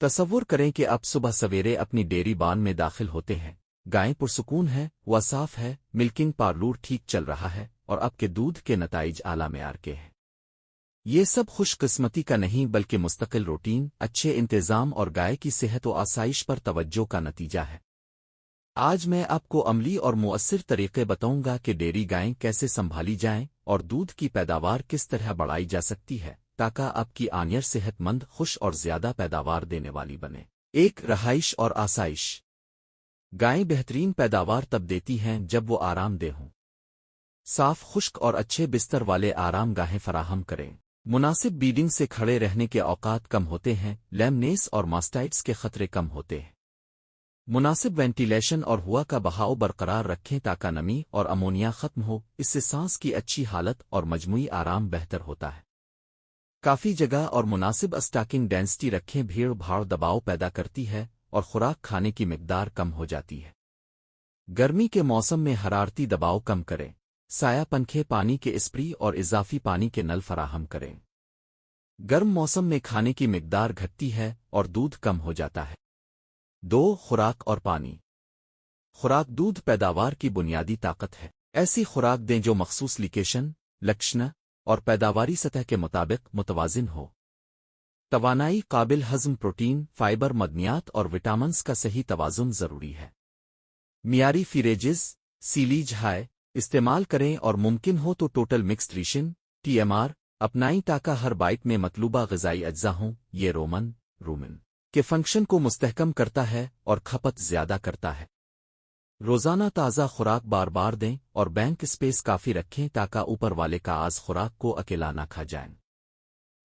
تصور کریں کہ آپ صبح سویرے اپنی ڈیری بان میں داخل ہوتے ہیں، گائیں پرسکون ہے، وہ صاف ہے، ملکنگ پارلور ٹھیک چل رہا ہے اور آپ کے دودھ کے نتائج اعلی معیار کے ہیں۔ یہ سب خوش قسمتی کا نہیں بلکہ مستقل روٹین، اچھے انتظام اور گائے کی صحت و آسائش پر توجہ کا نتیجہ ہے۔ آج میں آپ کو عملی اور مؤثر طریقے بتاؤں گا کہ ڈیری گائیں کیسے سنبھالی جائیں اور دودھ کی پیداوار کس طرح بڑھائی جا سکتی ہے تاکہ آپ کی آنیر صحت مند، خوش اور زیادہ پیداوار دینے والی بنے۔ ایک، رہائش اور آسائش۔ گائیں بہترین پیداوار تب دیتی ہیں جب وہ آرام دہ ہوں۔ صاف، خشک اور اچھے بستر والے آرام گاہیں فراہم کریں۔ مناسب بیڈنگ سے کھڑے رہنے کے اوقات کم ہوتے ہیں، لیمنیس اور ماسٹائٹس کے خطرے کم ہوتے ہیں۔ مناسب وینٹیلیشن اور ہوا کا بہاؤ برقرار رکھیں تاکہ نمی اور امونیا ختم ہو، اس سے سانس کی اچھی حالت اور مجموعی آرام بہتر ہوتا ہے۔ کافی جگہ اور مناسب اسٹاکنگ ڈینسٹی رکھیں، بھیڑ بھاڑ دباؤ پیدا کرتی ہے اور خوراک کھانے کی مقدار کم ہو جاتی ہے۔ گرمی کے موسم میں حرارتی دباؤ کم کریں، سایہ پنکھے، پانی کے اسپری اور اضافی پانی کے نل فراہم کریں۔ گرم موسم میں کھانے کی مقدار گھٹتی ہے اور دودھ کم ہو جاتا ہے۔ 2، خوراک اور پانی۔ خوراک دودھ پیداوار کی بنیادی طاقت ہے۔ ایسی خوراک دیں جو مخصوص لیکیشن، لکشن اور پیداواری سطح کے مطابق متوازن ہو۔ توانائی، قابل ہضم پروٹین، فائبر، معدنیات اور وٹامنز کا صحیح توازن ضروری ہے۔ معیاری فیریجز، سیلیج ہائے استعمال کریں اور ممکن ہو تو ٹوٹل مکسڈ ریشن TMR اپنائیں تاکہ ہر بائٹ میں مطلوبہ غذائی اجزا ہوں۔ یہ رومن کے فنکشن کو مستحکم کرتا ہے اور کھپت زیادہ کرتا ہے۔ روزانہ تازہ خوراک بار بار دیں اور بینک اسپیس کافی رکھیں تاکہ اوپر والے کاغذ خوراک کو اکیلا نہ کھا جائیں۔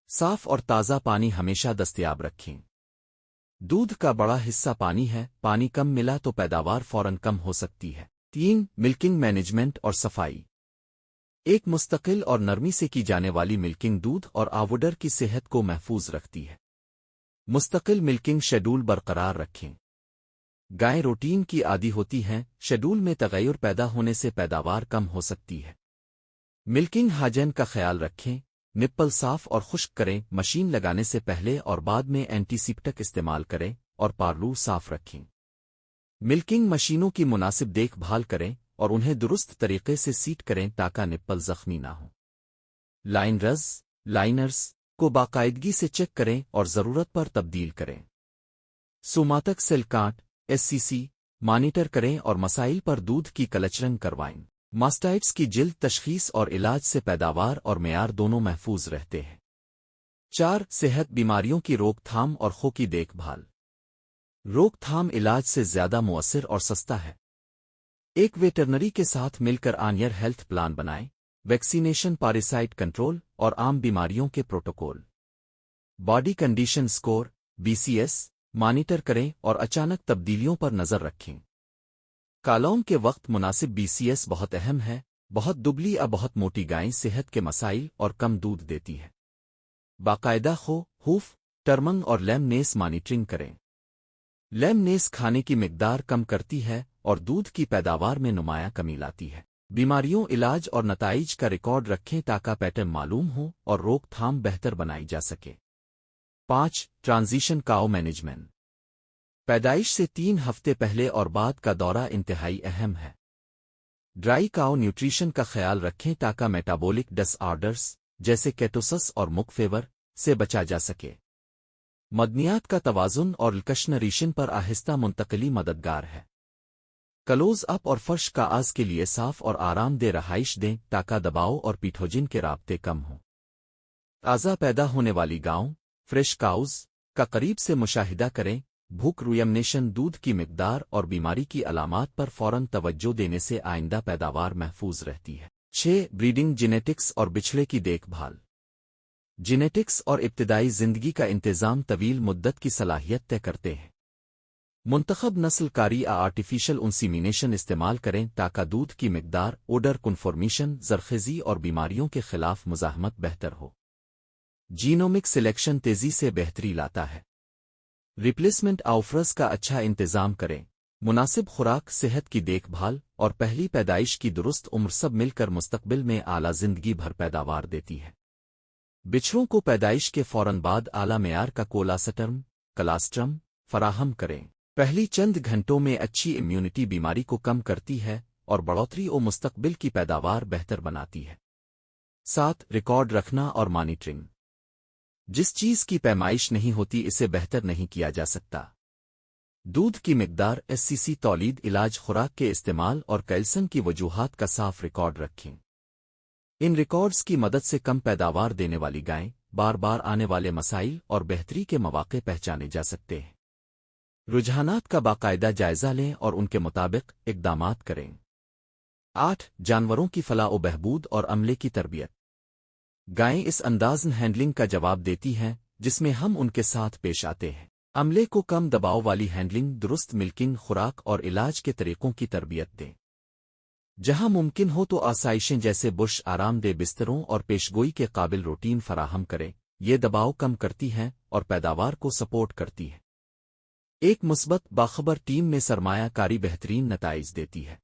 صاف اور تازہ پانی ہمیشہ دستیاب رکھیں۔ دودھ کا بڑا حصہ پانی ہے، پانی کم ملا تو پیداوار فوراً کم ہو سکتی ہے۔ 3، ملکنگ مینجمنٹ اور صفائی۔ ایک مستقل اور نرمی سے کی جانے والی ملکنگ دودھ اور آوڈر کی صحت کو محفوظ رکھتی ہے۔ مستقل ملکنگ شیڈول برقرار رکھیں۔ گائیں روٹین کی عادی ہوتی ہیں، شیڈول میں تغیر پیدا ہونے سے پیداوار کم ہو سکتی ہے۔ ملکنگ ہائجین کا خیال رکھیں، نپل صاف اور خشک کریں، مشین لگانے سے پہلے اور بعد میں اینٹی سیپٹک استعمال کریں اور پارلو صاف رکھیں۔ ملکنگ مشینوں کی مناسب دیکھ بھال کریں اور انہیں درست طریقے سے سیٹ کریں تاکہ نپل زخمی نہ ہوں۔ لائنرز کو باقاعدگی سے چیک کریں اور ضرورت پر تبدیل کریں۔ سوماتک سیل کانٹ SCC مانیٹر کریں اور مسائل پر دودھ کی کلچرنگ کروائیں۔ ماسٹائٹس کی جلد تشخیص اور علاج سے پیداوار اور معیار دونوں محفوظ رہتے ہیں۔ 4، صحت بیماریوں کی روک تھام اور خو کی دیکھ بھال۔ روک تھام علاج سے زیادہ مؤثر اور سستا ہے۔ ایک ویٹرنری کے ساتھ مل کر آنیر ہیلتھ پلان بنائیں، ویکسینیشن، پاراسائٹ کنٹرول اور عام بیماریوں کے protocol. Body condition score BCS monitor کریں اور اچانک تبدیلیوں پر نظر رکھیں۔ کالون کے وقت مناسب BCS بہت اہم ہے۔ بہت دبلی یا بہت موٹی گائیں صحت کے مسائل اور کم دودھ دیتی ہے۔ باقاعدہ ہوف ٹرمنگ اور لیمنیس مانیٹرنگ کریں۔ لیمنیس کھانے کی مقدار کم کرتی ہے اور دودھ کی پیداوار میں نمایاں کمی لاتی ہے۔ بیماریوں، علاج اور نتائج کا ریکارڈ رکھیں تاکہ پیٹرن معلوم ہو اور روک تھام بہتر بنائی جا سکے۔ 5، ٹرانزیشن کاؤ مینجمنٹ۔ پیدائش سے 3 ہفتے پہلے اور بعد کا دورہ انتہائی اہم ہے۔ ڈرائی کاؤ نیوٹریشن کا خیال رکھیں تاکہ میٹابولک ڈس آرڈرز جیسے کیٹوسس اور مک فیور سے بچا جا سکے۔ معدنیات کا توازن اور لکشنریشن پر آہستہ منتقلی مددگار ہے۔ کلوز اپ اور فرش کا آز کے لیے صاف اور آرام دہ رہائش دیں تاکہ دباؤ اور پیٹھوجن کے رابطے کم ہوں۔ تازہ پیدا ہونے والی گاؤں فریش کاؤز کا قریب سے مشاہدہ کریں۔ بھوک، رویمنیشن، دودھ کی مقدار اور بیماری کی علامات پر فوراً توجہ دینے سے آئندہ پیداوار محفوظ رہتی ہے۔ 6، بریڈنگ، جینیٹکس اور بچھڑے کی دیکھ بھال۔ جینیٹکس اور ابتدائی زندگی کا انتظام طویل مدت کی صلاحیت طے کرتے ہیں۔ منتخب نسل کاری یا آرٹیفیشل انسیمینیشن استعمال کریں تاکہ دودھ کی مقدار، اوڈر کنفارمیشن، زرخیزی اور بیماریوں کے خلاف مزاحمت بہتر ہو۔ جینومک سلیکشن تیزی سے بہتری لاتا ہے۔ ریپلیسمنٹ آفرز کا اچھا انتظام کریں۔ مناسب خوراک، صحت کی دیکھ بھال اور پہلی پیدائش کی درست عمر سب مل کر مستقبل میں اعلیٰ زندگی بھر پیداوار دیتی ہے۔ بچھڑوں کو پیدائش کے فوراً بعد اعلیٰ معیار کا کولاسٹرم کلاسٹرم فراہم کریں۔ پہلی چند گھنٹوں میں اچھی امیونٹی بیماری کو کم کرتی ہے اور بڑھوتری و مستقبل کی پیداوار بہتر بناتی ہے۔ 7 ریکارڈ رکھنا اور مانیٹرنگ۔ جس چیز کی پیمائش نہیں ہوتی اسے بہتر نہیں کیا جا سکتا۔ دودھ کی مقدار، SCC تولید، علاج، خوراک کے استعمال اور کیلشیم کی وجوہات کا صاف ریکارڈ رکھیں۔ ان ریکارڈز کی مدد سے کم پیداوار دینے والی گائیں، بار بار آنے والے مسائل اور بہتری کے مواقع پہچانے جا سکتے ہیں۔ رجحانات کا باقاعدہ جائزہ لیں اور ان کے مطابق اقدامات کریں۔ 8 جانوروں کی فلاح و بہبود اور عملے کی تربیت۔ گائیں اس انداز ہینڈلنگ کا جواب دیتی ہیں جس میں ہم ان کے ساتھ پیش آتے ہیں۔ عملے کو کم دباؤ والی ہینڈلنگ، درست ملکنگ، خوراک اور علاج کے طریقوں کی تربیت دیں۔ جہاں ممکن ہو تو آسائشیں جیسے برش، آرام دہ بستروں اور پیشگوئی کے قابل روٹین فراہم کریں۔ یہ دباؤ کم کرتی ہیں اور پیداوار کو سپورٹ کرتی ہے۔ ایک مثبت باخبر ٹیم میں سرمایہ کاری بہترین نتائج دیتی ہے۔